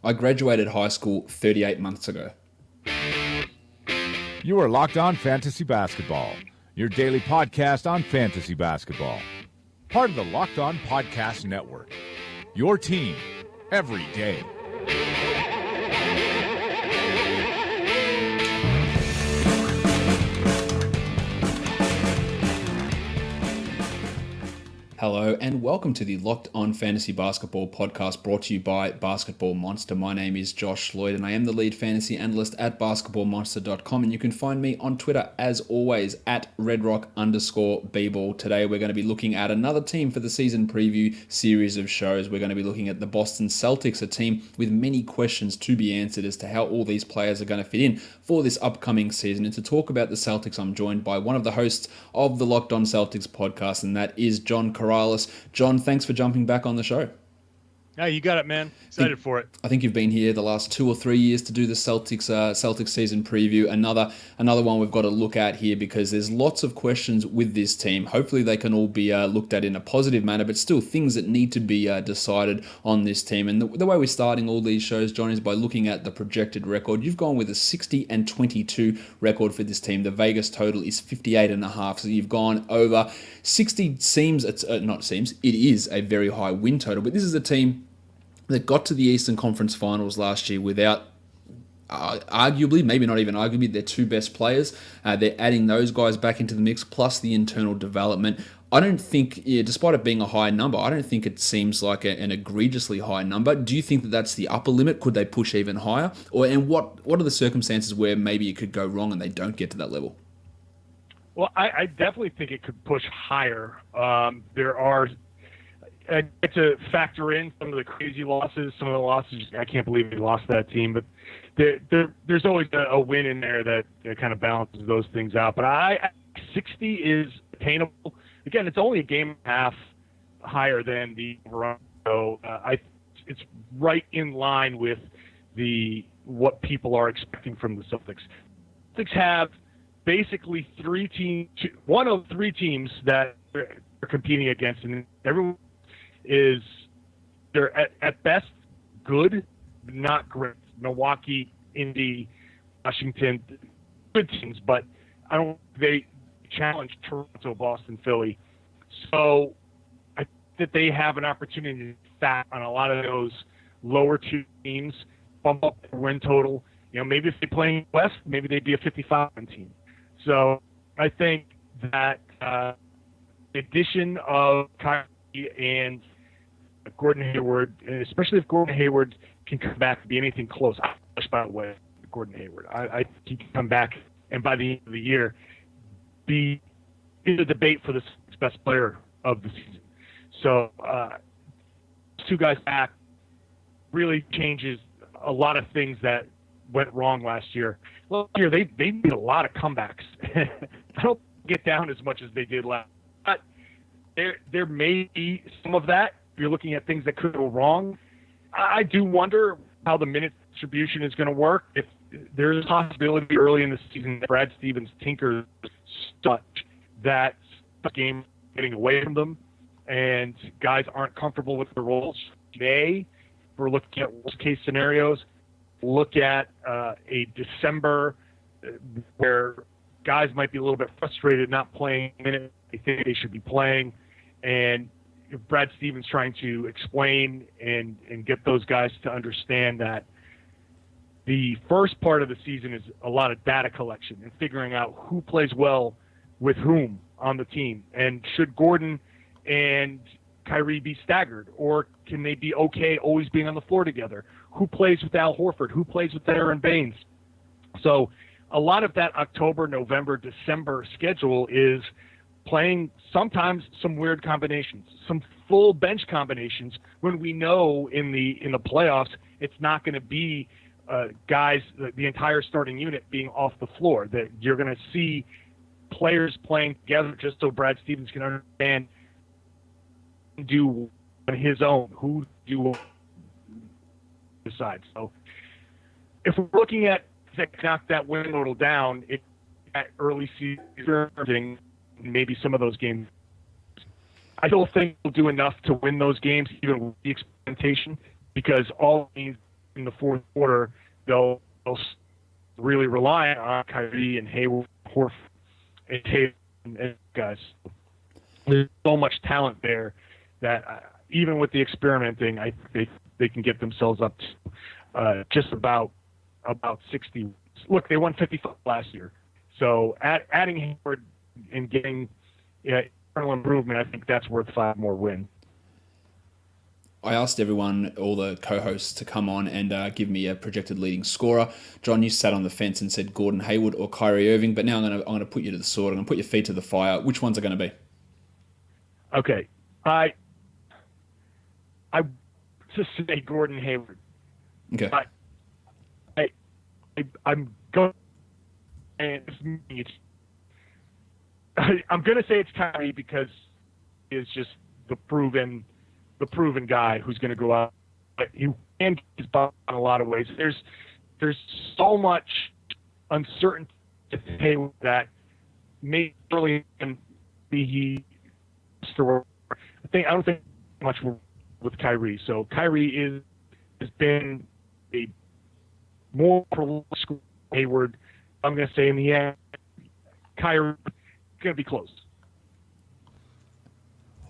I graduated high school 38 months ago. You are Locked On Fantasy Basketball, your daily podcast on fantasy basketball. Part of the Locked On Podcast Network, your team every day. Hello and welcome to the Locked On Fantasy Basketball podcast brought to you by Basketball Monster. My name is Josh Lloyd and I am the lead fantasy analyst at basketballmonster.com, and you can find me on Twitter as always at redrock_bball. Today we're going to be looking at another team for the season preview series of shows. We're going to be looking at the Boston Celtics, a team with many questions to be answered as to how all these players are going to fit in for this upcoming season. And to talk about the Celtics, I'm joined by one of the hosts of the Locked On Celtics podcast, and that is John Karalis. John, thanks for jumping back on the show. Yeah, you got it, man. Excited for it. I think you've been here the last 2 or 3 years to do the Celtics season preview. Another one we've got to look at here because there's lots of questions with this team. Hopefully they can all be looked at in a positive manner, but still things that need to be decided on this team. And the way we're starting all these shows, John, is by looking at the projected record. You've gone with a 60-22 record for this team. The Vegas total is 58.5, so you've gone over 60. It is a very high win total, but this is a team that got to the Eastern Conference Finals last year without, arguably, maybe not even arguably, their two best players. They're adding those guys back into the mix, plus the internal development. I don't think, despite it being a high number, I don't think it seems like an egregiously high number. Do you think that that's the upper limit? Could they push even higher? And what are the circumstances where maybe it could go wrong and they don't get to that level? Well, I definitely think it could push higher. There are... I get to factor in some of the crazy losses, some of the losses. I can't believe we lost that team, but there's always a win in there that kind of balances those things out. But 60 is attainable. Again, it's only a game and a half higher than the over. So it's right in line with what people are expecting from the Celtics. Celtics have basically one of three teams that they're competing against, and everyone they're at best good, but not great. Milwaukee, Indy, Washington, good teams, but they challenge Toronto, Boston, Philly. So I think that they have an opportunity to fat on a lot of those lower two teams, bump up their win total. Maybe if they play in West, maybe they'd be a 55-win team. So I think that the addition of Kyrie and Gordon Hayward, and especially if Gordon Hayward can come back and be anything close. By the way, Gordon Hayward, I think he can come back and by the end of the year be in the debate for the best player of the season. So two guys back really changes a lot of things that went wrong last year. Last year they made a lot of comebacks. I don't get down as much as they did last, but there may be some of that. If you're looking at things that could go wrong, I do wonder how the minute distribution is going to work. If there's a possibility early in the season that Brad Stevens tinkers such that the game getting away from them and guys aren't comfortable with the roles. Today, we're looking at worst case scenarios. Look at a December where guys might be a little bit frustrated not playing minutes they think they should be playing, and Brad Stevens trying to explain and get those guys to understand that the first part of the season is a lot of data collection and figuring out who plays well with whom on the team. And should Gordon and Kyrie be staggered, or can they be okay always being on the floor together? Who plays with Al Horford? Who plays with Aaron Baines? So a lot of that October, November, December schedule is playing sometimes some weird combinations, some full bench combinations, when we know in the playoffs it's not going to be guys, the entire starting unit being off the floor. That you're going to see players playing together just so Brad Stevens can understand do on his own, who do decide. So if we're looking at knock that win total down, it at early season, maybe some of those games. I still think we'll do enough to win those games, even with the experimentation, because all it means in the fourth quarter, they'll really rely on Kyrie and Hayward, Horford, and Tatum and guys. There's so much talent there that even with the experimenting, I think they can get themselves up to just about 60. Look, they won 55 last year, so adding Hayward and getting internal improvement, I think that's worth 5 more wins. I asked everyone, all the co-hosts, to come on and give me a projected leading scorer. John, you sat on the fence and said Gordon Hayward or Kyrie Irving, but now I'm going to put you to the sword. I'm going to put your feet to the fire. Which ones are going to be? Okay, I just say Gordon Hayward. Okay. I'm going, and I'm going to say it's Kyrie because it's just the proven guy who's going to go out. He can get his ball in a lot of ways. There's so much uncertainty that maybe early and he. I don't think much with Kyrie. So Kyrie has been a more prolific Hayward. I'm going to say in the end, Kyrie going to be close.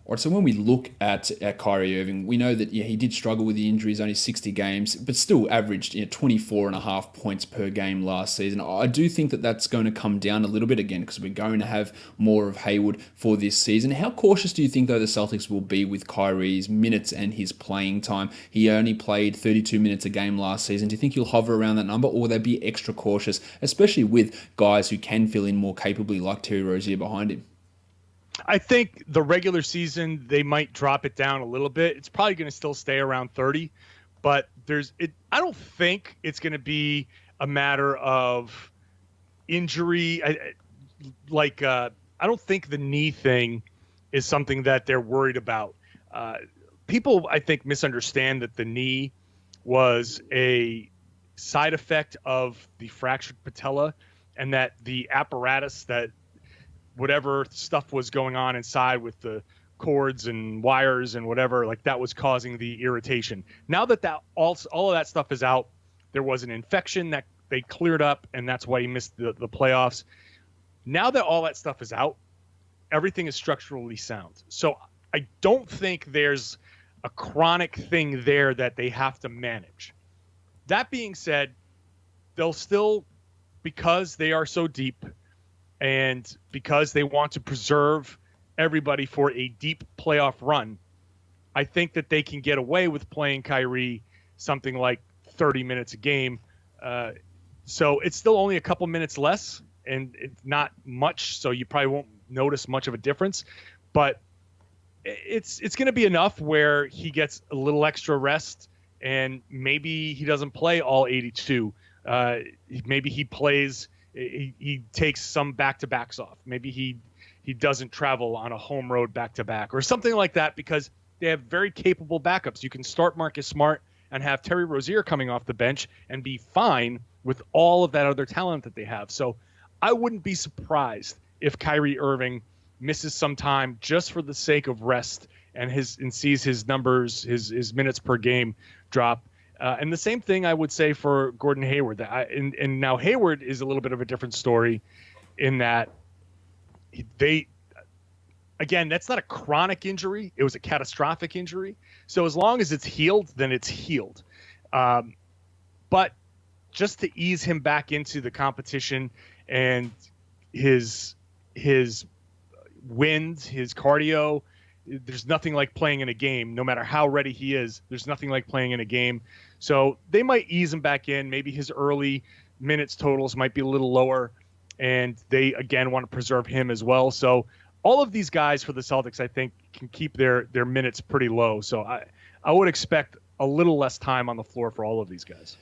All right, so when we look at Kyrie Irving, we know that he did struggle with the injuries, only 60 games, but still averaged 24.5 points per game last season. I do think that that's going to come down a little bit again because we're going to have more of Hayward for this season. How cautious do you think, though, the Celtics will be with Kyrie's minutes and his playing time? He only played 32 minutes a game last season. Do you think he'll hover around that number, or will they be extra cautious, especially with guys who can fill in more capably like Terry Rozier behind him? I think the regular season, they might drop it down a little bit. It's probably going to still stay around 30, but I don't think it's going to be a matter of injury. I don't think the knee thing is something that they're worried about. People, I think, misunderstand that the knee was a side effect of the fractured patella, and that the apparatus that whatever stuff was going on inside with the cords and wires and whatever, like that was causing the irritation. Now that all of that stuff is out, there was an infection that they cleared up, and that's why he missed the playoffs. Now that all that stuff is out, everything is structurally sound. So I don't think there's a chronic thing there that they have to manage. That being said, they'll still, because they are so deep, and because they want to preserve everybody for a deep playoff run, I think that they can get away with playing Kyrie something like 30 minutes a game. So it's still only a couple minutes less, and it's not much, so you probably won't notice much of a difference. But it's going to be enough where he gets a little extra rest, and maybe he doesn't play all 82. Maybe he plays... He takes some back-to-backs off. Maybe he doesn't travel on a home road back-to-back or something like that, because they have very capable backups. You can start Marcus Smart and have Terry Rozier coming off the bench and be fine with all of that other talent that they have. So I wouldn't be surprised if Kyrie Irving misses some time just for the sake of rest and sees his numbers, his minutes per game drop. And the same thing I would say for Gordon Hayward. And now Hayward is a little bit of a different story in that that's not a chronic injury. It was a catastrophic injury. So as long as it's healed, then it's healed. But just to ease him back into the competition and his wind, his cardio, there's nothing like playing in a game. No matter how ready he is, there's nothing like playing in a game. So they might ease him back in. Maybe his early minutes totals might be a little lower, and they, again, want to preserve him as well. So all of these guys for the Celtics, I think, can keep their minutes pretty low. So I would expect a little less time on the floor for all of these guys.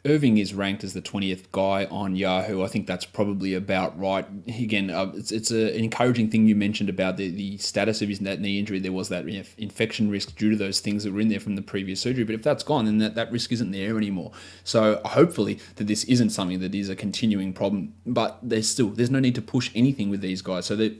Irving is ranked as the 20th guy on Yahoo. I think that's probably about right. Again, it's an encouraging thing you mentioned about the status of his knee injury. There was that infection risk due to those things that were in there from the previous surgery. But if that's gone, then that risk isn't there anymore. So hopefully that this isn't something that is a continuing problem. But there's no need to push anything with these guys. So that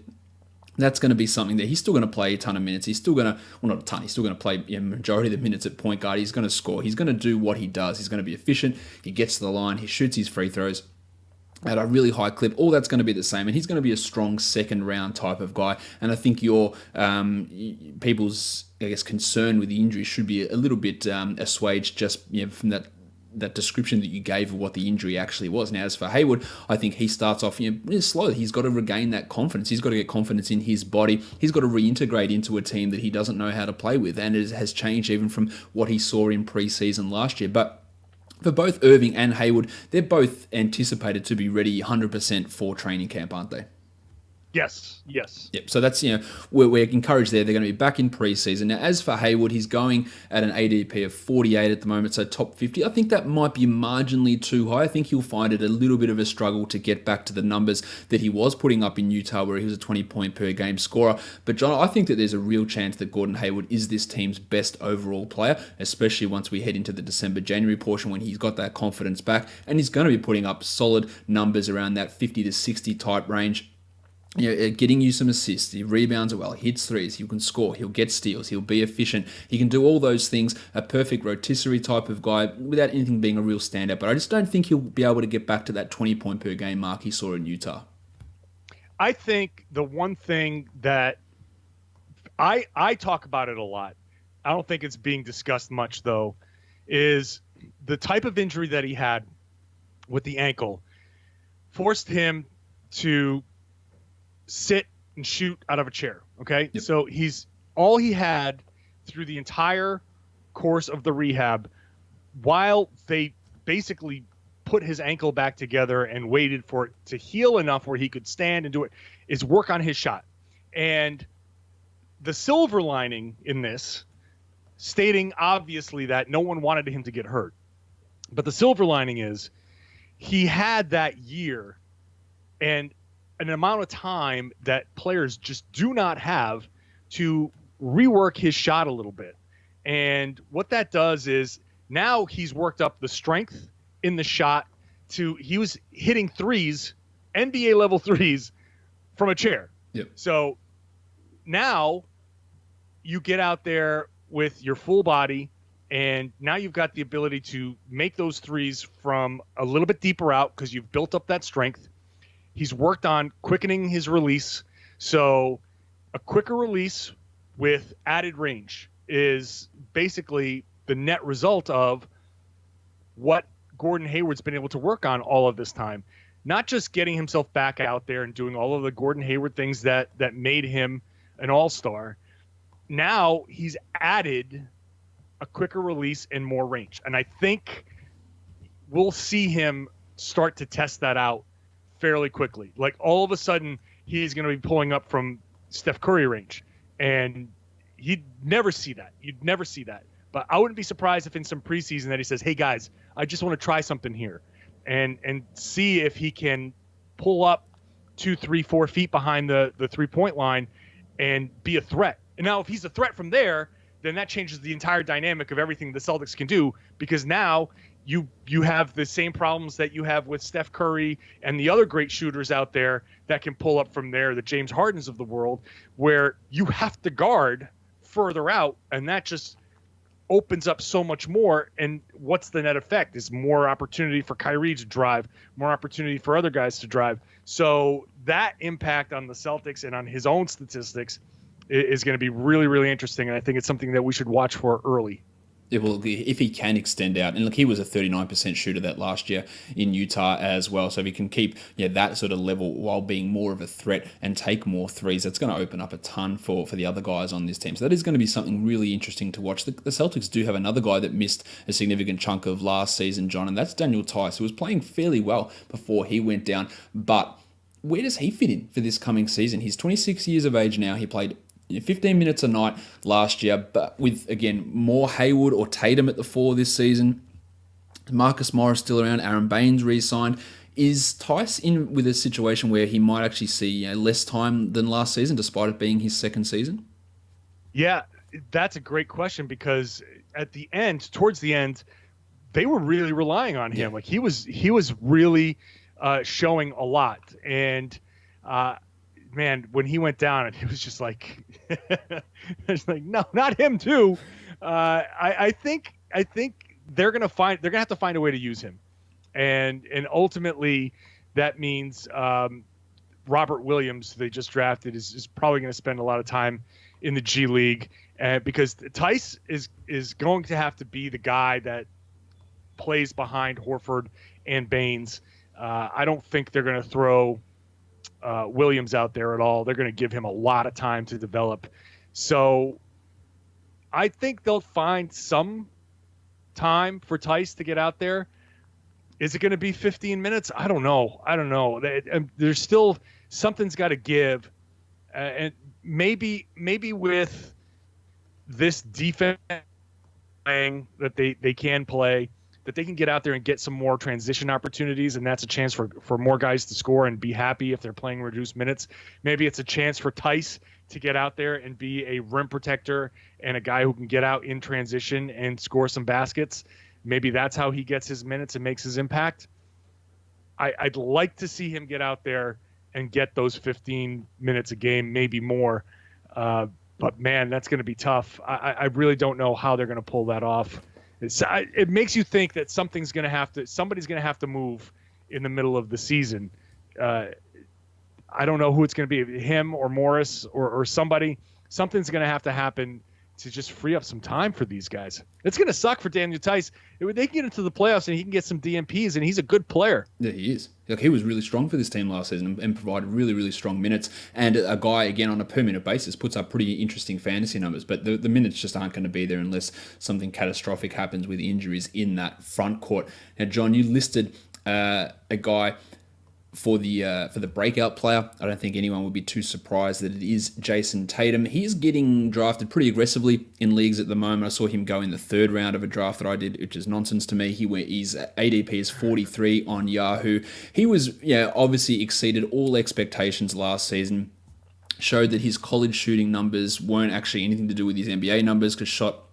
That's going to be something that he's still going to play a ton of minutes. He's still going to, well, not a ton, he's still going to play majority of the minutes at point guard. He's going to score. He's going to do what he does. He's going to be efficient. He gets to the line. He shoots his free throws at a really high clip. All that's going to be the same, and he's going to be a strong second round type of guy. And I think your people's, I guess, concern with the injury should be a little bit assuaged just from that description that you gave of what the injury actually was. Now, as for Hayward, I think he starts off slowly. He's got to regain that confidence. He's got to get confidence in his body. He's got to reintegrate into a team that he doesn't know how to play with, and it has changed even from what he saw in preseason last year. But for both Irving and Hayward, they're both anticipated to be ready 100% for training camp, aren't they? Yes. Yep. So that's, we're encouraged there. They're going to be back in preseason. Now, as for Hayward, he's going at an ADP of 48 at the moment, so top 50. I think that might be marginally too high. I think he'll find it a little bit of a struggle to get back to the numbers that he was putting up in Utah, where he was a 20-point per game scorer. But, John, I think that there's a real chance that Gordon Hayward is this team's best overall player, especially once we head into the December-January portion when he's got that confidence back, and he's going to be putting up solid numbers around that 50 to 60 type range. Getting you some assists, he rebounds well, hits threes, he can score, he'll get steals, he'll be efficient, he can do all those things, a perfect rotisserie type of guy without anything being a real standout. But I just don't think he'll be able to get back to that 20-point per game mark he saw in Utah. I think the one thing that I talk about it a lot, I don't think it's being discussed much though, is the type of injury that he had with the ankle forced him to sit and shoot out of a chair. Okay. Yep. So all he had through the entire course of the rehab, while they basically put his ankle back together and waited for it to heal enough where he could stand and do it, is work on his shot. And the silver lining in this, stating obviously that no one wanted him to get hurt, but the silver lining is he had that year and an amount of time that players just do not have to rework his shot a little bit. And what that does is now he's worked up the strength in the shot he was hitting threes, NBA level threes from a chair. Yep. So now you get out there with your full body, and now you've got the ability to make those threes from a little bit deeper out because you've built up that strength. He's worked on quickening his release. So a quicker release with added range is basically the net result of what Gordon Hayward's been able to work on all of this time. Not just getting himself back out there and doing all of the Gordon Hayward things that made him an all-star. Now he's added a quicker release and more range. And I think we'll see him start to test that out fairly quickly. Like all of a sudden he's going to be pulling up from Steph Curry range, and you'd never see that. But I wouldn't be surprised if in some preseason that he says, hey guys, I just want to try something here and see if he can pull up 2, 3, 4 feet behind the 3-point line and be a threat. And now if he's a threat from there, then that changes the entire dynamic of everything the Celtics can do, because now you have the same problems that you have with Steph Curry and the other great shooters out there that can pull up from there, the James Hardens of the world, where you have to guard further out, and that just opens up so much more. And what's the net effect is more opportunity for Kyrie to drive, more opportunity for other guys to drive. So that impact on the Celtics and on his own statistics is going to be really, really interesting. And I think it's something that we should watch for early. It will, if he can extend out, and look, he was a 39% shooter that last year in Utah as well. So if he can keep that sort of level while being more of a threat and take more threes, that's going to open up a ton for the other guys on this team. So that is going to be something really interesting to watch. The Celtics do have another guy that missed a significant chunk of last season, John, and that's Daniel Tice, who was playing fairly well before he went down. But where does he fit in for this coming season? He's 26 years of age now. He played 15 minutes a night last year, but with, again, more Hayward or Tatum at the 4 this season. Marcus Morris still around. Aaron Baines re-signed. Is Tice in with a situation where he might actually see less time than last season, despite it being his second season? Yeah, that's a great question, because at the end, towards the end, they were really relying on him. Yeah. Like he was really showing a lot. And man, when he went down, it was just like, it's like, no, not him too. I think they're gonna have to find a way to use him, and ultimately that means Robert Williams, they just drafted, is probably going to spend a lot of time in the G League, because Tice is going to have to be the guy that plays behind Horford and Baines. I don't think they're going to throw Williams out there at all. They're going to give him a lot of time to develop. So I think they'll find some time for Tice to get out there. Is it going to be 15 minutes? I don't know. There's still something's got to give, and maybe with this defense playing that they can play, that they can get out there and get some more transition opportunities, and that's a chance for more guys to score and be happy if they're playing reduced minutes. Maybe it's a chance for Tice to get out there and be a rim protector and a guy who can get out in transition and score some baskets. Maybe that's how he gets his minutes and makes his impact. I'd like to see him get out there and get those 15 minutes a game, maybe more. But man, that's going to be tough. I really don't know how they're going to pull that off. It makes you think that somebody's going to have to move in the middle of the season. I don't know who it's going to be, him or Morris or somebody. Something's going to have to happen to just free up some time for these guys. It's going to suck for Daniel Tice. They can get into the playoffs and he can get some DMPs, and he's a good player. Yeah, he is. Like, he was really strong for this team last season and provided really, really strong minutes. And a guy, again, on a per-minute basis, puts up pretty interesting fantasy numbers. But the minutes just aren't going to be there unless something catastrophic happens with injuries in that front court. Now, John, you listed a guy for the breakout player. I don't think anyone would be too surprised that it is Jayson Tatum. He's getting drafted pretty aggressively in leagues at the moment. I saw him go in the third round of a draft that I did, which is nonsense to me. His ADP is 43 on Yahoo. He was obviously exceeded all expectations last season. Showed that his college shooting numbers weren't actually anything to do with his NBA numbers, because shot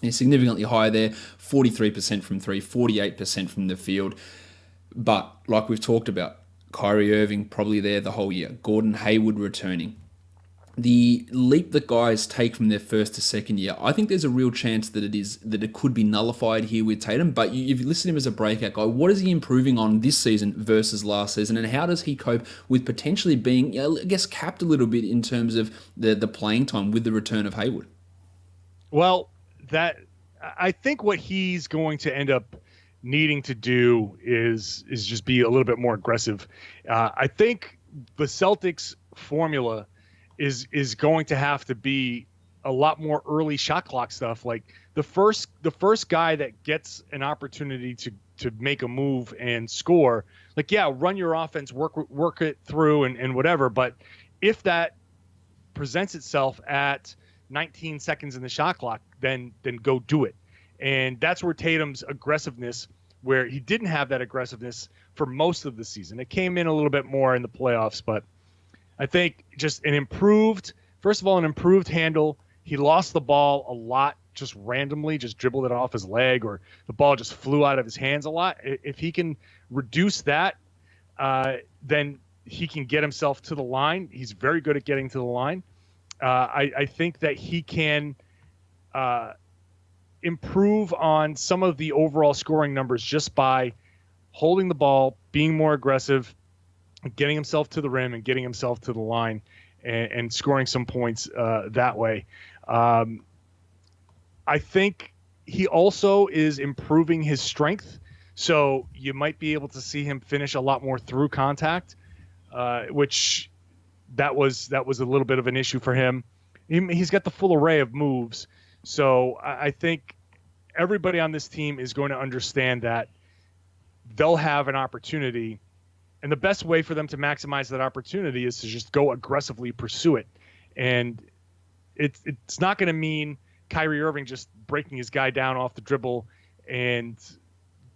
is significantly higher there. 43% from three, 48% from the field. But like we've talked about, Kyrie Irving probably there the whole year. Gordon Hayward returning. The leap that guys take from their first to second year, I think there's a real chance that it could be nullified here with Tatum. But if you listen to him as a breakout guy, what is he improving on this season versus last season, and how does he cope with potentially being, I guess, capped a little bit in terms of the playing time with the return of Hayward? Well, I think what he's going to end up needing to do is just be a little bit more aggressive. I think the Celtics formula is going to have to be a lot more early shot clock stuff. Like the first guy that gets an opportunity to make a move and score, like, yeah, run your offense, work it through and whatever. But if that presents itself at 19 seconds in the shot clock, then go do it. And that's where Tatum's aggressiveness, where he didn't have that aggressiveness for most of the season. It came in a little bit more in the playoffs, but I think just an improved handle. He lost the ball a lot, just randomly, just dribbled it off his leg, or the ball just flew out of his hands a lot. If he can reduce that, then he can get himself to the line. He's very good at getting to the line. I think that he can improve on some of the overall scoring numbers just by holding the ball, being more aggressive, getting himself to the rim and getting himself to the line, and scoring some points that way. I think he also is improving his strength, so you might be able to see him finish a lot more through contact, which that was a little bit of an issue for him. He's got the full array of moves. So I think everybody on this team is going to understand that they'll have an opportunity, and the best way for them to maximize that opportunity is to just go aggressively pursue it. And it's not going to mean Kyrie Irving just breaking his guy down off the dribble and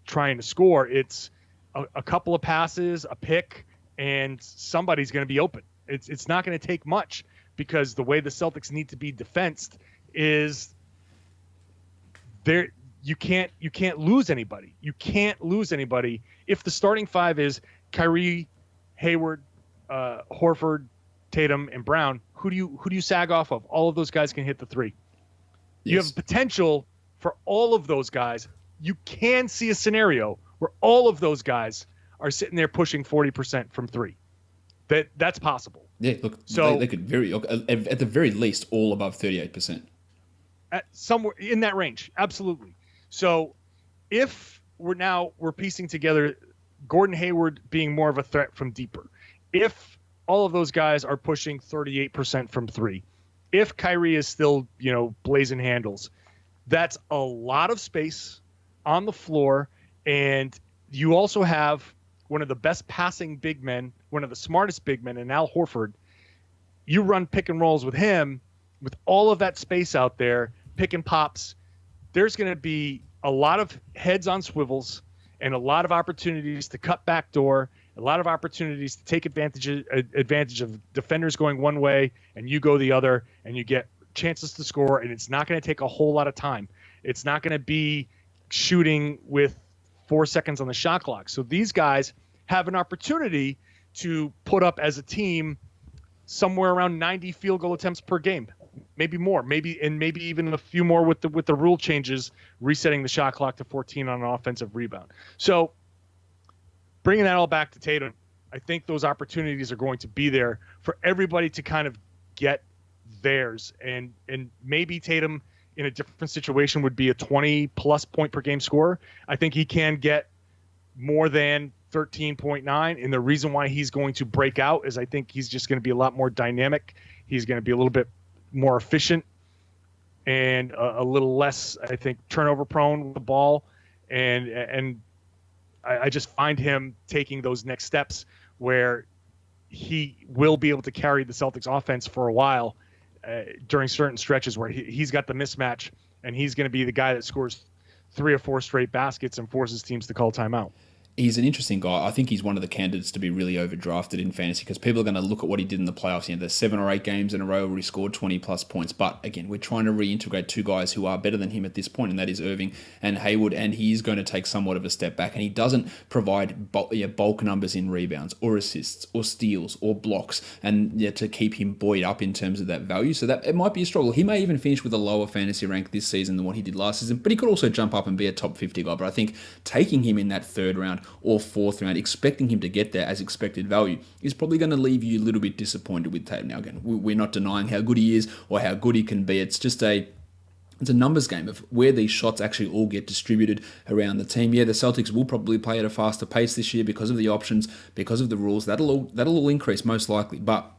trying to score. It's a couple of passes, a pick, and somebody's going to be open. It's not going to take much, because the way the Celtics need to be defensed is you can't lose anybody. You can't lose anybody if the starting five is Kyrie, Hayward, Horford, Tatum, and Brown, who do you sag off of? All of those guys can hit the three. Yes. You have potential for all of those guys. You can see a scenario where all of those guys are sitting there pushing 40% from three. That's possible. Yeah, look, so they could at the very least, all above 38%. At somewhere in that range, absolutely. So if we're piecing together Gordon Hayward being more of a threat from deeper, if all of those guys are pushing 38% from three, if Kyrie is still, blazing handles, that's a lot of space on the floor. And you also have one of the best passing big men, one of the smartest big men in Al Horford. You run pick and rolls with him with all of that space out there, pick and pops. There's going to be a lot of heads on swivels and a lot of opportunities to cut back door, a lot of opportunities to take advantage of defenders going one way and you go the other, and you get chances to score, and it's not going to take a whole lot of time. It's not going to be shooting with 4 seconds on the shot clock. So these guys have an opportunity to put up as a team somewhere around 90 field goal attempts per game, maybe more, maybe even a few more with the rule changes, resetting the shot clock to 14 on an offensive rebound. So bringing that all back to Tatum, I think those opportunities are going to be there for everybody to kind of get theirs. And maybe Tatum in a different situation would be a 20-plus point per game scorer. I think he can get more than 13.9. And the reason why he's going to break out is I think he's just going to be a lot more dynamic. He's going to be a little bit more efficient and a little less, I think, turnover prone with the ball. And I just find him taking those next steps where he will be able to carry the Celtics offense for a while during certain stretches where he's got the mismatch, and he's going to be the guy that scores 3 or 4 straight baskets and forces teams to call timeout. He's an interesting guy. I think he's one of the candidates to be really overdrafted in fantasy because people are going to look at what he did in the playoffs. There's 7 or 8 games in a row where he scored 20-plus points. But again, we're trying to reintegrate 2 guys who are better than him at this point, and that is Irving and Hayward, and he's going to take somewhat of a step back. And he doesn't provide bulk numbers in rebounds or assists or steals or blocks and to keep him buoyed up in terms of that value. So that it might be a struggle. He may even finish with a lower fantasy rank this season than what he did last season, but he could also jump up and be a top 50 guy. But I think taking him in that 3rd round or 4th round, expecting him to get there as expected value, is probably going to leave you a little bit disappointed with Tatum. Now, again, we're not denying how good he is or how good he can be. It's just it's a numbers game of where these shots actually all get distributed around the team. Yeah, the Celtics will probably play at a faster pace this year because of the options, because of the rules. That'll all increase most likely, but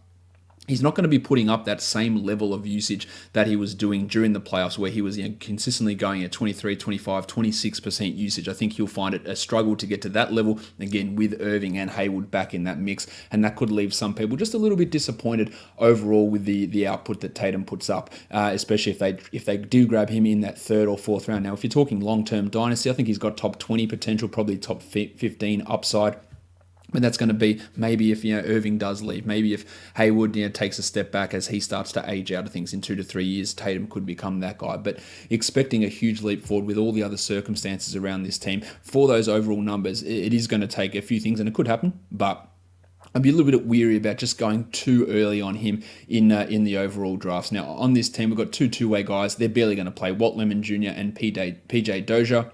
he's not going to be putting up that same level of usage that he was doing during the playoffs where he was consistently going at 23, 25, 26% usage. I think he'll find it a struggle to get to that level, again, with Irving and Hayward back in that mix, and that could leave some people just a little bit disappointed overall with the output that Tatum puts up, especially if they do grab him in that 3rd or 4th round. Now, if you're talking long-term dynasty, I think he's got top 20 potential, probably top 15 upside. But that's going to be maybe if Irving does leave, maybe if Hayward takes a step back as he starts to age out of things in 2 to 3 years, Tatum could become that guy. But expecting a huge leap forward with all the other circumstances around this team for those overall numbers, it is going to take a few things, and it could happen. But I'd be a little bit weary about just going too early on him in the overall drafts. Now on this team, we've got 2 two-way guys. They're barely going to play. Walt Lemon Jr. and PJ Dozier.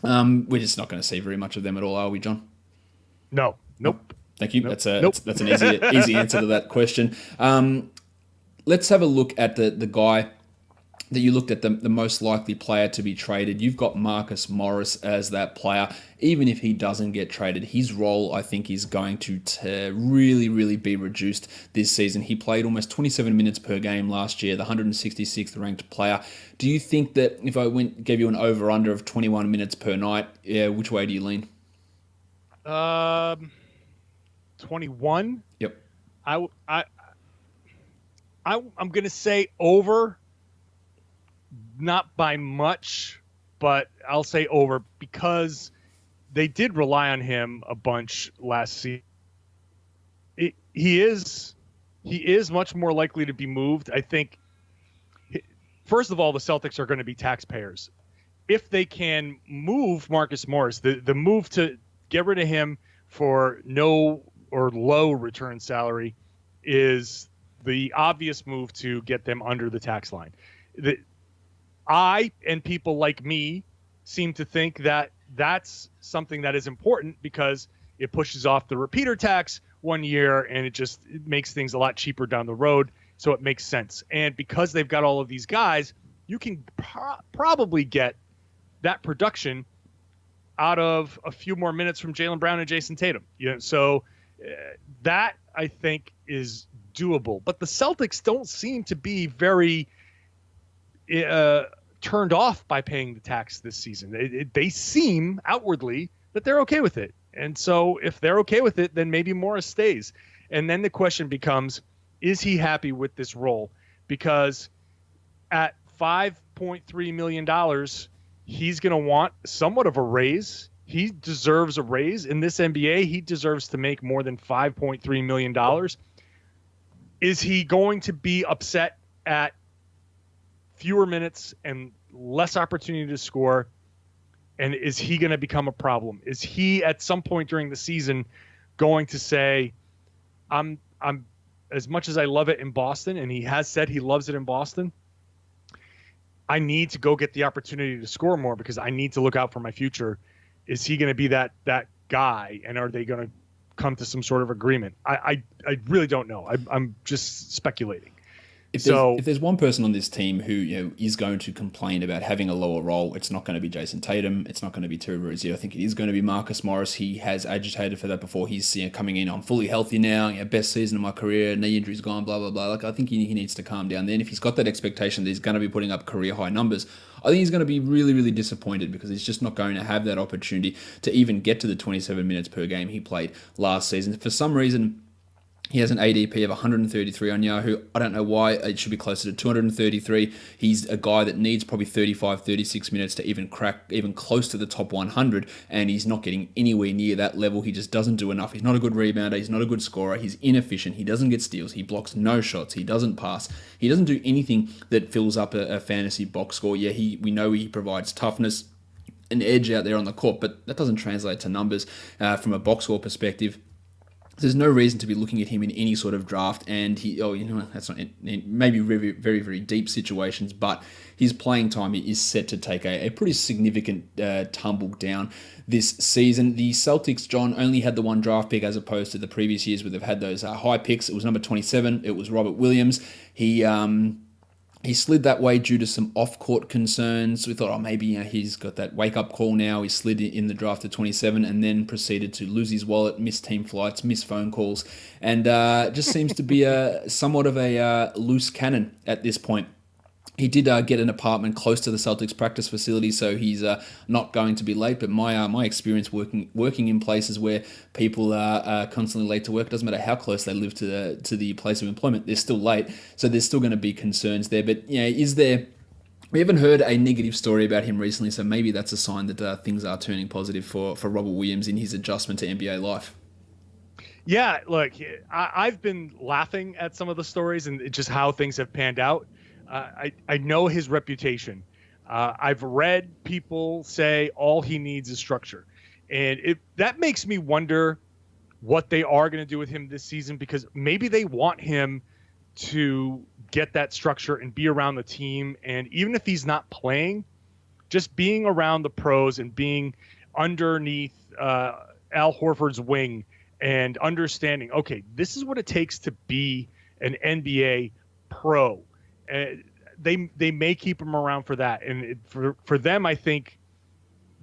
We're just not going to see very much of them at all, are we, John? No. Nope. Thank you. Nope. That's an easy answer to that question. Let's have a look at the guy that you looked at, the most likely player to be traded. You've got Marcus Morris as that player. Even if he doesn't get traded, his role, I think, is going to really, really be reduced this season. He played almost 27 minutes per game last year, the 166th ranked player. Do you think that if I gave you an over-under of 21 minutes per night, which way do you lean? 21. Yep. I'm going to say over, not by much, but I'll say over because they did rely on him a bunch last season. He is much more likely to be moved. I think, first of all, the Celtics are going to be taxpayers. If they can move Marcus Morris, the move to get rid of him for no or low return salary is the obvious move to get them under the tax line. And people like me seem to think that that's something that is important because it pushes off the repeater tax 1 year and it makes things a lot cheaper down the road. So it makes sense. And because they've got all of these guys, you can probably get that production out of a few more minutes from Jaylen Brown and Jayson Tatum. So that I think is doable. But the Celtics don't seem to be very turned off by paying the tax this season. They seem outwardly that they're okay with it. And so if they're okay with it, then maybe Morris stays. And then the question becomes, is he happy with this role? Because at $5.3 million, he's going to want somewhat of a raise. He deserves a raise. In this NBA, he deserves to make more than $5.3 million. Is he going to be upset at fewer minutes and less opportunity to score? And is he going to become a problem? Is he at some point during the season going to say, I'm as much as I love it in Boston, and he has said he loves it in Boston, I need to go get the opportunity to score more because I need to look out for my future. Is he going to be that guy, and are they going to come to some sort of agreement? I really don't know. I'm just speculating. If there's one person on this team who is going to complain about having a lower role, it's not going to be Jayson Tatum. It's not going to be Terry Rozier. I think it is going to be Marcus Morris. He has agitated for that before. He's coming in. I'm fully healthy now. Best season of my career. Knee injury's gone. Blah blah blah. Like I think he needs to calm down. Then if he's got that expectation that he's going to be putting up career high numbers, I think he's going to be really really disappointed because he's just not going to have that opportunity to even get to the 27 minutes per game he played last season. For some reason, he has an ADP of 133 on Yahoo. I don't know why. It should be closer to 233. He's a guy that needs probably 35, 36 minutes to even crack even close to the top 100, and he's not getting anywhere near that level. He just doesn't do enough. He's not a good rebounder. He's not a good scorer. He's inefficient. He doesn't get steals. He blocks no shots. He doesn't pass. He doesn't do anything that fills up a fantasy box score. Yeah, we know he provides toughness, an edge out there on the court, but that doesn't translate to numbers from a box score perspective. There's no reason to be looking at him in any sort of draft, and that's not in maybe very, very, very deep situations, but his playing time is set to take a pretty significant tumble down this season. The Celtics, John, only had the one draft pick as opposed to the previous years where they've had those high picks. It was number 27. It was Robert Williams. He slid that way due to some off-court concerns. We thought, maybe he's got that wake-up call now. He slid in the draft at 27 and then proceeded to lose his wallet, miss team flights, miss phone calls, and just seems to be somewhat of a loose cannon at this point. He did get an apartment close to the Celtics practice facility, so he's not going to be late. But my experience working in places where people are constantly late to work, doesn't matter how close they live to the place of employment, they're still late. So there's still going to be concerns there. But is there? We haven't heard a negative story about him recently, so maybe that's a sign that things are turning positive for Robert Williams in his adjustment to NBA life. Yeah, look, I've been laughing at some of the stories and just how things have panned out. I know his reputation. I've read people say all he needs is structure. And that makes me wonder what they are going to do with him this season, because maybe they want him to get that structure and be around the team. And even if he's not playing, just being around the pros and being underneath Al Horford's wing and understanding, okay, this is what it takes to be an NBA pro. They may keep him around for that. And for them, I think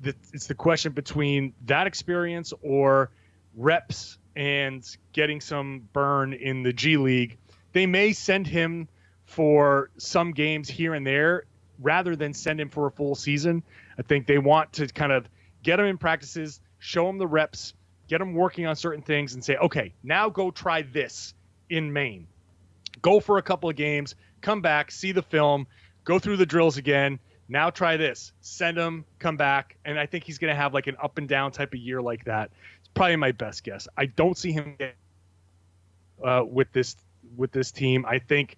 that it's the question between that experience or reps and getting some burn in the G League. They may send him for some games here and there rather than send him for a full season. I think they want to kind of get him in practices, show him the reps, get him working on certain things and say, okay, now go try this in Maine. Go for a couple of games, come back, see the film, go through the drills again. Now try this, send him, come back. And I think he's going to have like an up and down type of year like that. It's probably my best guess. I don't see him with this team. I think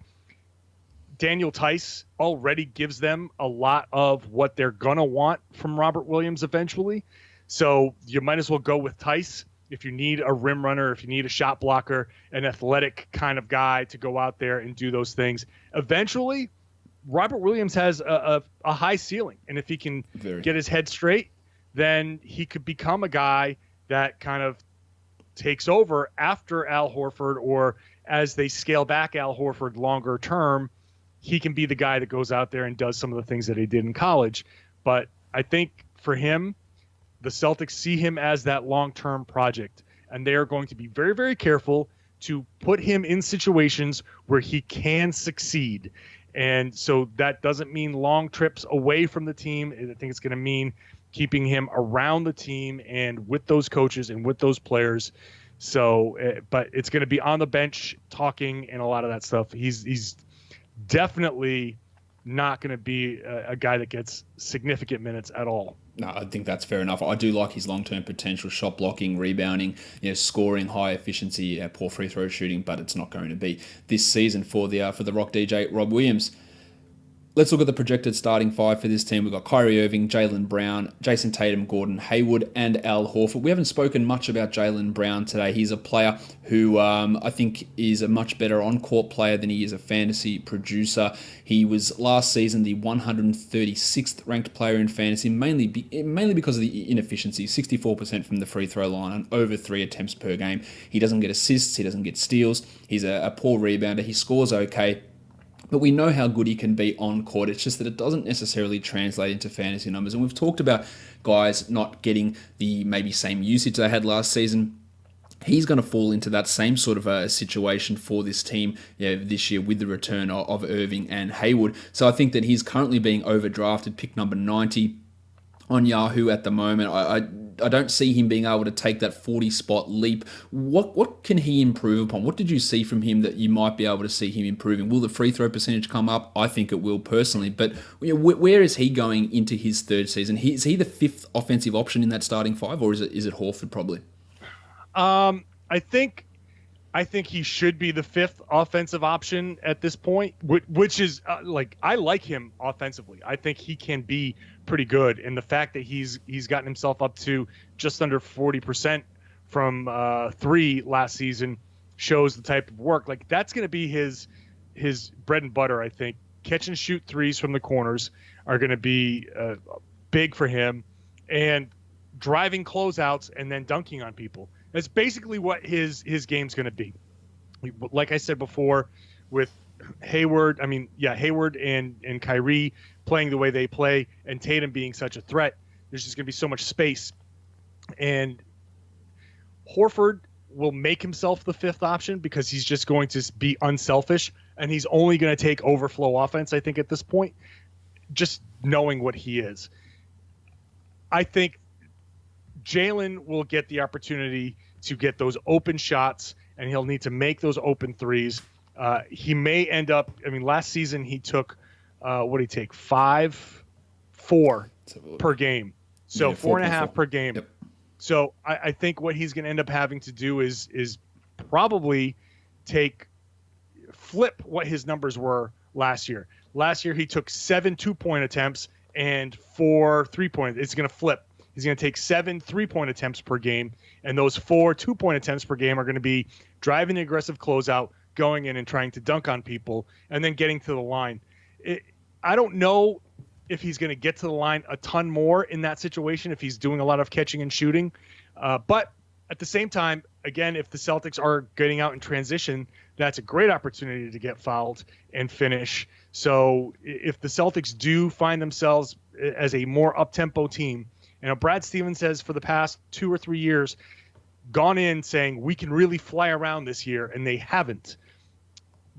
Daniel Tice already gives them a lot of what they're going to want from Robert Williams eventually. So you might as well go with Tice. if you need a rim runner, if you need a shot blocker, an athletic kind of guy to go out there and do those things, eventually Robert Williams has a high ceiling. And if he can get his head straight, then he could become a guy that kind of takes over after Al Horford, or as they scale back Al Horford longer term, he can be the guy that goes out there and does some of the things that he did in college. But I think for him, the Celtics see him as that long-term project, and they are going to be very, very careful to put him in situations where he can succeed. And so that doesn't mean long trips away from the team. I think it's going to mean keeping him around the team and with those coaches and with those players. So, but it's going to be on the bench talking and a lot of that stuff. He's definitely not going to be a guy that gets significant minutes at all. No, I think that's fair enough. I do like his long-term potential, shot blocking, rebounding, scoring, high efficiency, poor free throw shooting, but it's not going to be this season for the Rock DJ Rob Williams. Let's look at the projected starting five for this team. We've got Kyrie Irving, Jaylen Brown, Jayson Tatum, Gordon Hayward, and Al Horford. We haven't spoken much about Jaylen Brown today. He's a player who I think is a much better on-court player than he is a fantasy producer. He was last season the 136th ranked player in fantasy, mainly because of the inefficiency, 64% from the free throw line and over 3 attempts per game. He doesn't get assists, he doesn't get steals. He's a poor rebounder. He scores okay, but we know how good he can be on court. It's just that it doesn't necessarily translate into fantasy numbers. And we've talked about guys not getting the maybe same usage they had last season. He's going to fall into that same sort of a situation for this team this year with the return of Irving and Hayward. So I think that he's currently being overdrafted, pick number 90 on Yahoo at the moment. I don't see him being able to take that 40-spot leap. What can he improve upon? What did you see from him that you might be able to see him improving? Will the free throw percentage come up? I think it will personally. But where is he going into his third season? Is he the fifth offensive option in that starting five, or is it Horford probably? I think he should be the fifth offensive option at this point, which is I like him offensively. I think he can be pretty good, and the fact that he's gotten himself up to just under 40% from three last season shows the type of work. Like, that's going to be his bread and butter. I think catch and shoot threes from the corners are going to be big for him, and driving closeouts and then dunking on people. That's basically what his game's going to be. Like I said before, with Hayward and Kyrie playing the way they play, and Tatum being such a threat, there's just going to be so much space. And Horford will make himself the fifth option because he's just going to be unselfish, and he's only going to take overflow offense, I think, at this point, just knowing what he is. I think Jaylen will get the opportunity to get those open shots, and he'll need to make those open threes. He may end up, last season he took, what did he take? 4 per game. So 4.5 per game. Yep. So I think what he's going to end up having to do is probably flip what his numbers were last year. Last year he took 7 2-point attempts and 4 3-point. It's going to flip. He's going to take 7 3-point attempts per game, and those 4 2-point attempts per game are going to be driving the aggressive closeout, going in and trying to dunk on people, and then getting to the line. I don't know if he's going to get to the line a ton more in that situation if he's doing a lot of catching and shooting. But at the same time, again, if the Celtics are getting out in transition, that's a great opportunity to get fouled and finish. So if the Celtics do find themselves as a more up-tempo team, Brad Stevens has for the past 2 or 3 years gone in saying we can really fly around this year, and they haven't.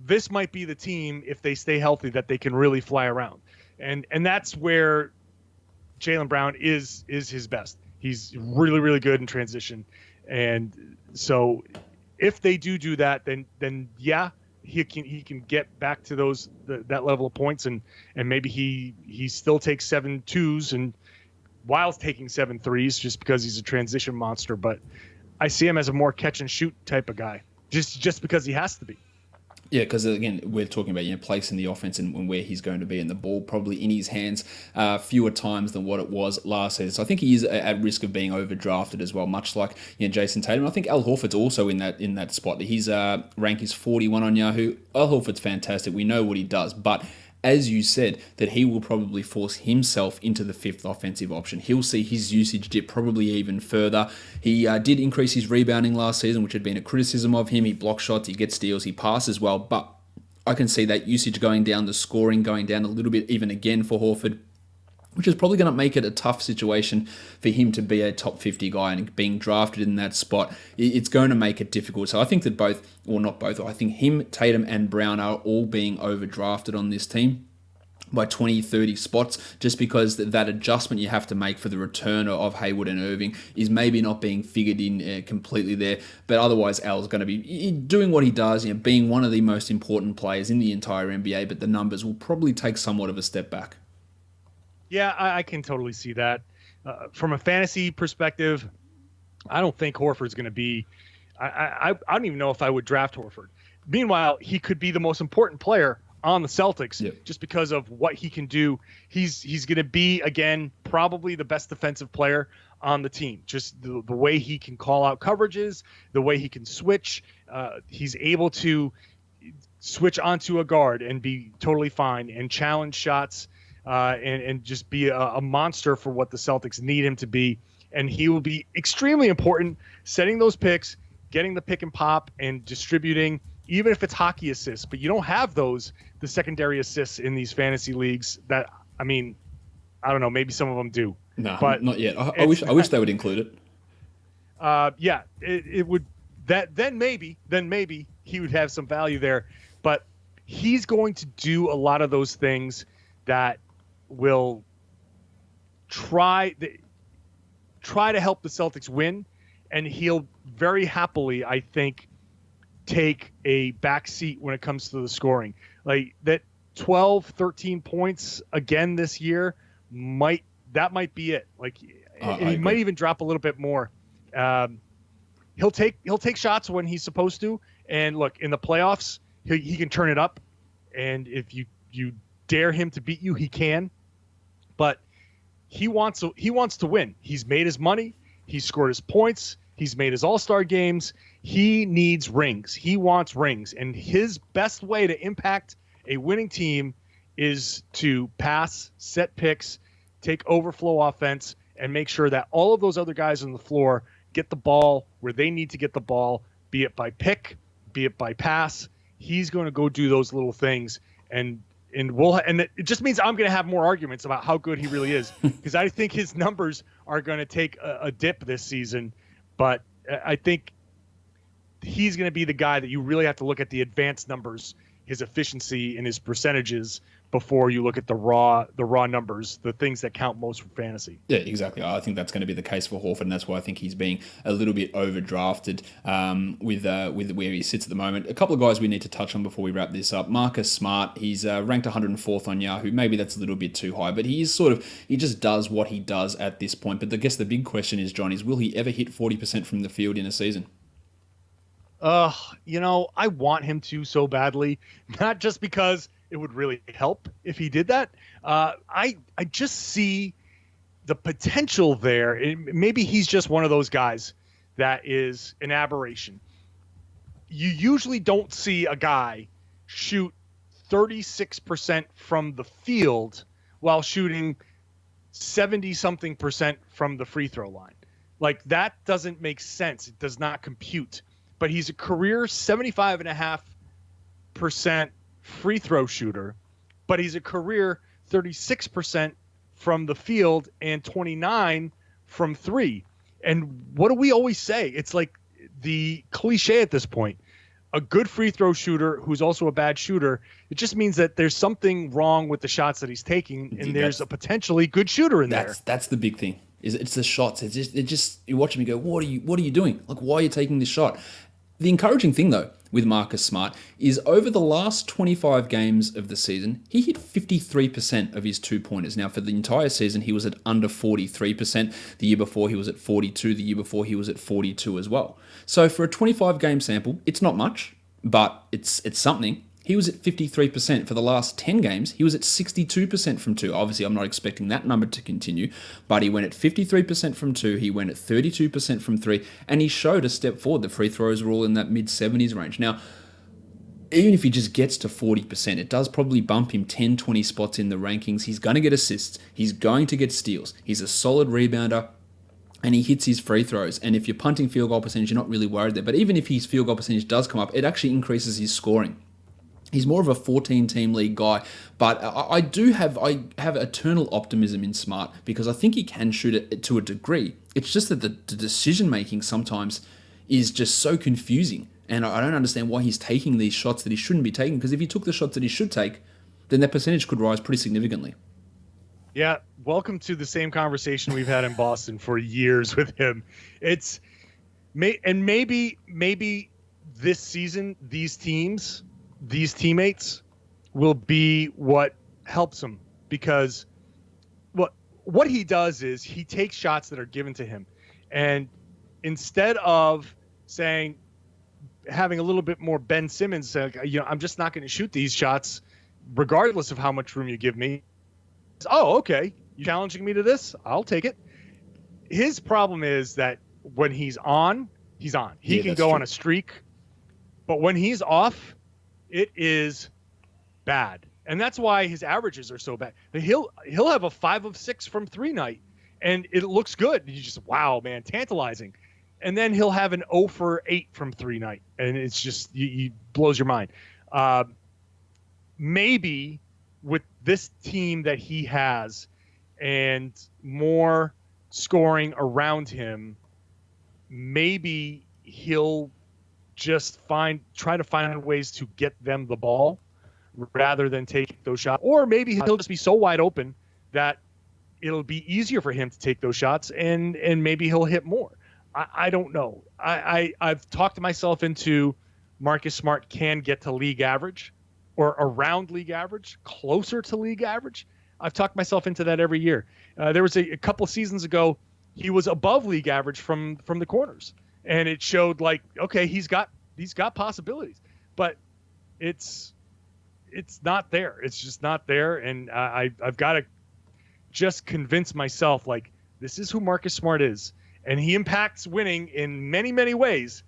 This might be the team, if they stay healthy, that they can really fly around. And that's where Jaylen Brown is his best. He's really, really good in transition. And so if they do that, then yeah, he can get back to that level of points, and maybe he still takes 7 2s and while taking 7 3s just because he's a transition monster. But I see him as a more catch and shoot type of guy, just because he has to be. Yeah, because again, we're talking about placing the offense and where he's going to be, and the ball probably in his hands fewer times than what it was last season. So I think he is at risk of being overdrafted as well, much like Jayson Tatum. I think Al Horford's also in that spot. His rank is 41 on Yahoo. Al Horford's fantastic. We know what he does, but as you said, that he will probably force himself into the fifth offensive option. He'll see his usage dip probably even further. He did increase his rebounding last season, which had been a criticism of him. He blocks shots, he gets steals, he passes well, but I can see that usage going down, the scoring going down a little bit even again for Horford, which is probably going to make it a tough situation for him to be a top 50 guy, and being drafted in that spot, it's going to make it difficult. So I think that both, or not both, I think him, Tatum, and Brown are all being overdrafted on this team by 20, 30 spots, just because that adjustment you have to make for the return of Hayward and Irving is maybe not being figured in completely there. But otherwise, Al's going to be doing what he does, being one of the most important players in the entire NBA, but the numbers will probably take somewhat of a step back. Yeah, I can totally see that. From a fantasy perspective, I don't think Horford's going to be. I don't even know if I would draft Horford. Meanwhile, he could be the most important player on the Celtics just because of what he can do. He's going to be, again, probably the best defensive player on the team. Just the way he can call out coverages, the way he can switch. He's able to switch onto a guard and be totally fine and challenge shots. And just be a monster for what the Celtics need him to be. And he will be extremely important setting those picks, getting the pick and pop, and distributing, even if it's hockey assists. But you don't have the secondary assists in these fantasy leagues that, I don't know, maybe some of them do. No, but not yet. I wish they would include it. It would, then maybe he would have some value there. But he's going to do a lot of those things that will try to help the Celtics win, and he'll very happily, I think, take a back seat when it comes to the scoring. Like that 12, 13 points again this year might be it. Like he might even drop a little bit more. He'll take shots when he's supposed to, and look, in the playoffs he can turn it up, and if you dare him to beat you, he can. But he wants to win. He's made his money. He's scored his points. He's made his all-star games. He needs rings. He wants rings. And his best way to impact a winning team is to pass, set picks, take overflow offense, and make sure that all of those other guys on the floor get the ball where they need to get the ball, be it by pick, be it by pass. He's going to go do those little things, and it just means I'm going to have more arguments about how good he really is, because I think his numbers are going to take a dip this season. But I think he's going to be the guy that you really have to look at the advanced numbers, his efficiency and his percentages, before you look at the raw numbers, the things that count most for fantasy. Yeah, exactly. I think that's going to be the case for Horford, and that's why I think he's being a little bit overdrafted with where he sits at the moment. A couple of guys we need to touch on before we wrap this up. Marcus Smart, he's ranked 104th on Yahoo. Maybe that's a little bit too high, but he just does what he does at this point. But I guess the big question is, John, will he ever hit 40% from the field in a season? I want him to so badly, not just because it would really help if he did that. I just see the potential there. Maybe he's just one of those guys that is an aberration. You usually don't see a guy shoot 36% from the field while shooting 70-something% from the free throw line. Like, that doesn't make sense. It does not compute. But he's a career 75.5% free throw shooter, but he's a career 36% from the field and 29 from three. And what do we always say? It's like the cliche at this point. A good free throw shooter who's also a bad shooter, it just means that there's something wrong with the shots that he's taking, and there's a potentially good shooter in there. That's the big thing. It's the shots. It just you watch him and go, what are you doing? Like, why are you taking this shot? The encouraging thing, though, with Marcus Smart is over the last 25 games of the season, he hit 53% of his two-pointers. Now, for the entire season, he was at under 43%. The year before, he was at 42. The year before, he was at 42 as well. So for a 25-game sample, it's not much, but it's something. He was at 53% for the last 10 games. He was at 62% from two. Obviously, I'm not expecting that number to continue, but he went at 53% from two. He went at 32% from three, and he showed a step forward. The free throws were all in that mid-70s range. Now, even if he just gets to 40%, it does probably bump him 10, 20 spots in the rankings. He's going to get assists. He's going to get steals. He's a solid rebounder, and he hits his free throws. And if you're punting field goal percentage, you're not really worried there. But even if his field goal percentage does come up, it actually increases his scoring. He's more of a 14-team league guy, but I have eternal optimism in Smart because I think he can shoot it to a degree. It's just that the decision-making sometimes is just so confusing, and I don't understand why he's taking these shots that he shouldn't be taking, because if he took the shots that he should take, then that percentage could rise pretty significantly. Yeah, welcome to the same conversation we've had in Boston for years with him. Maybe this season, these teammates will be what helps him, because what he does is he takes shots that are given to him, and instead of having a little bit more Ben Simmons, I'm just not going to shoot these shots regardless of how much room you give me. Oh, okay, you challenging me to this? I'll take it. His problem is that when he's on, he's on. He can go on a streak, but when he's off, it is bad. And that's why his averages are so bad. He'll have a 5 of 6 from three night, and it looks good. You just, wow, man, tantalizing. And then he'll have an 0 for 8 from three night, and it's just you blows your mind. Maybe with this team that he has and more scoring around him, maybe he'll just try to find ways to get them the ball rather than take those shots. Or maybe he'll just be so wide open that it'll be easier for him to take those shots, and maybe he'll hit more. I don't know. I've talked myself into Marcus Smart can get to league average or around league average, closer to league average. I've talked myself into that every year. There was a couple seasons ago, he was above league average from the corners, and it showed like, okay, he's got possibilities, but it's not there. It's just not there. And I've got to just convince myself, like, this is who Marcus Smart is, and he impacts winning in many, many ways.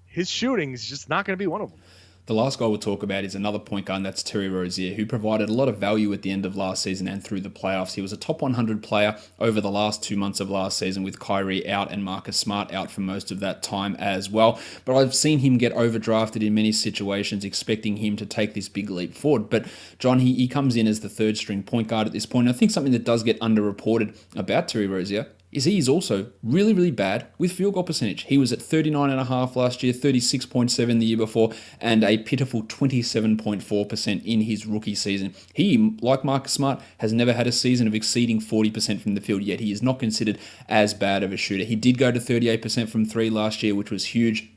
His shooting is just not going to be one of them. The last guy we'll talk about is another point guard, and that's Terry Rozier, who provided a lot of value at the end of last season and through the playoffs. He was a top 100 player over the last 2 months of last season, with Kyrie out and Marcus Smart out for most of that time as well. But I've seen him get overdrafted in many situations, expecting him to take this big leap forward. But John, he comes in as the third string point guard at this point. And I think something that does get underreported about Terry Rozier is he is also really, really bad with field goal percentage. He was at 39.5 last year, 36.7 the year before, and a pitiful 27.4% in his rookie season. He, like Marcus Smart, has never had a season of exceeding 40% from the field, yet he is not considered as bad of a shooter. He did go to 38% from three last year, which was huge.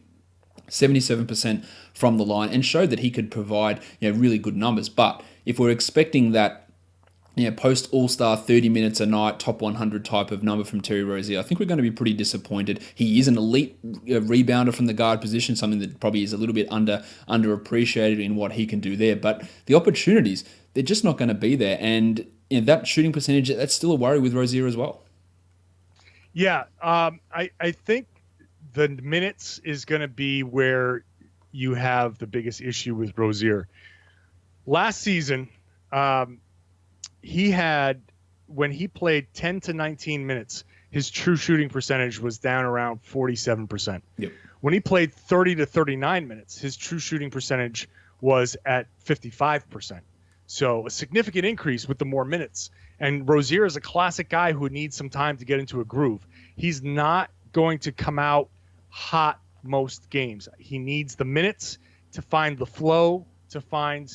77% from the line, and showed that he could provide really good numbers. But if we're expecting that post All-Star 30 minutes a night, top 100 type of number from Terry Rozier, I think we're going to be pretty disappointed. He is an elite rebounder from the guard position, something that probably is a little bit underappreciated in what he can do there. But the opportunities, they're just not going to be there. And that shooting percentage, that's still a worry with Rozier as well. Yeah, I think the minutes is going to be where you have the biggest issue with Rozier. Last season, he had, when he played 10 to 19 minutes, his true shooting percentage was down around 47%. Yep. When he played 30 to 39 minutes, his true shooting percentage was at 55%. So a significant increase with the more minutes. And Rozier is a classic guy who needs some time to get into a groove. He's not going to come out hot most games. He needs the minutes to find the flow, to find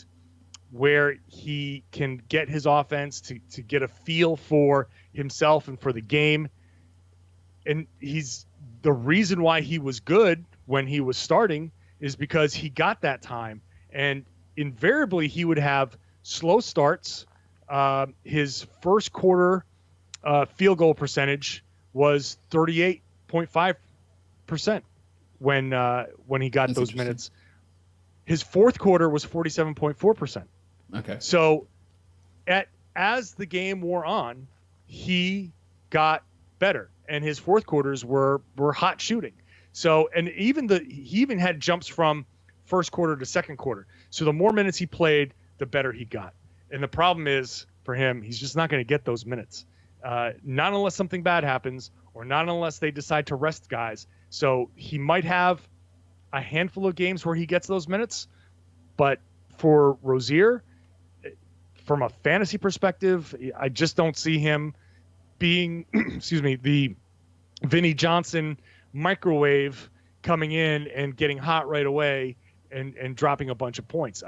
where he can get his offense, to get a feel for himself and for the game. And the reason why he was good when he was starting is because he got that time. And invariably he would have slow starts. His first quarter field goal percentage was 38.5% when he got those minutes. His fourth quarter was 47.4%. Okay. So as the game wore on, he got better, and his fourth quarters were hot shooting. So, and he even had jumps from first quarter to second quarter. So the more minutes he played, the better he got. And the problem is for him, he's just not going to get those minutes. Not unless something bad happens, or not unless they decide to rest guys. So he might have a handful of games where he gets those minutes, but for Rozier, from a fantasy perspective, I just don't see him being, the Vinnie Johnson microwave coming in and getting hot right away and dropping a bunch of points.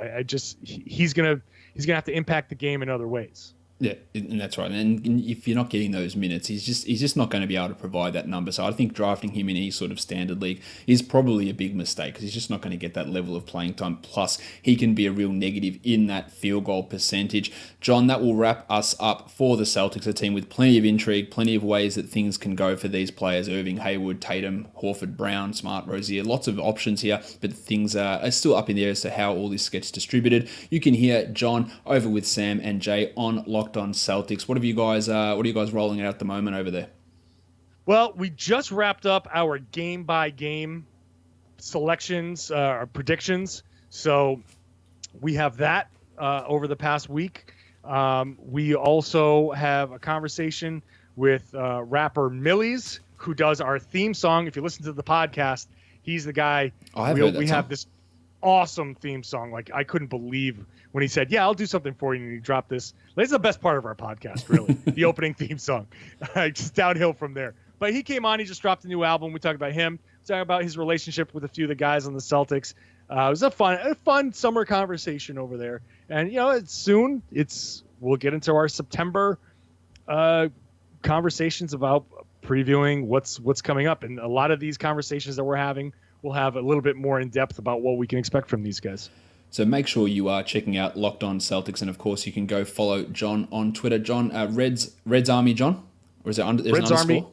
He's gonna have to impact the game in other ways. Yeah, and that's right. And if you're not getting those minutes, he's just not going to be able to provide that number. So I think drafting him in any sort of standard league is probably a big mistake, because he's just not going to get that level of playing time. Plus, he can be a real negative in that field goal percentage. John, that will wrap us up for the Celtics, a team with plenty of intrigue, plenty of ways that things can go for these players: Irving, Hayward, Tatum, Horford, Brown, Smart, Rozier. Lots of options here, but things are still up in the air as to how all this gets distributed. You can hear John over with Sam and Jay on Locked On Celtics. What are you guys rolling out at the moment over there? Well, we just wrapped up our game by game selections, our predictions. So we have that over the past week. We also have a conversation with rapper Millies, who does our theme song. If you listen to the podcast, he's the guy. We have this awesome theme song. Like, I couldn't believe when he said, "Yeah, I'll do something for you," and he dropped this. This is the best part of our podcast, really. The opening theme song. Just downhill from there. But he came on. He just dropped a new album. We talked about him. We talked about his relationship with a few of the guys on the Celtics. It was a fun summer conversation over there. And we'll get into our September conversations about previewing what's coming up. And a lot of these conversations that we're having, we'll have a little bit more in depth about what we can expect from these guys. So make sure you are checking out Locked On Celtics, and of course you can go follow John on Twitter. John, Reds Army John, or is it Reds Army?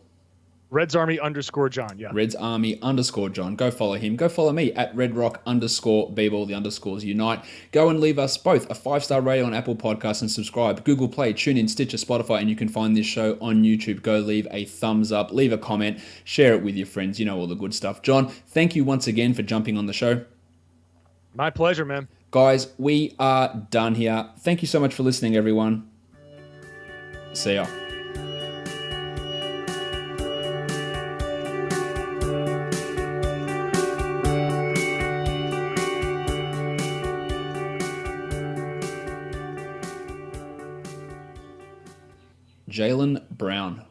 Reds Army _ John, yeah. Reds Army _ John. Go follow him. Go follow me at RedRock _ Bball. The underscores unite. Go and leave us both a 5-star rating on Apple Podcasts and subscribe. Google Play, TuneIn, Stitcher, Spotify, and you can find this show on YouTube. Go leave a thumbs up, leave a comment, share it with your friends. You know all the good stuff. John, thank you once again for jumping on the show. My pleasure, man. Guys, we are done here. Thank you so much for listening, everyone. See ya. Jaylen Brown.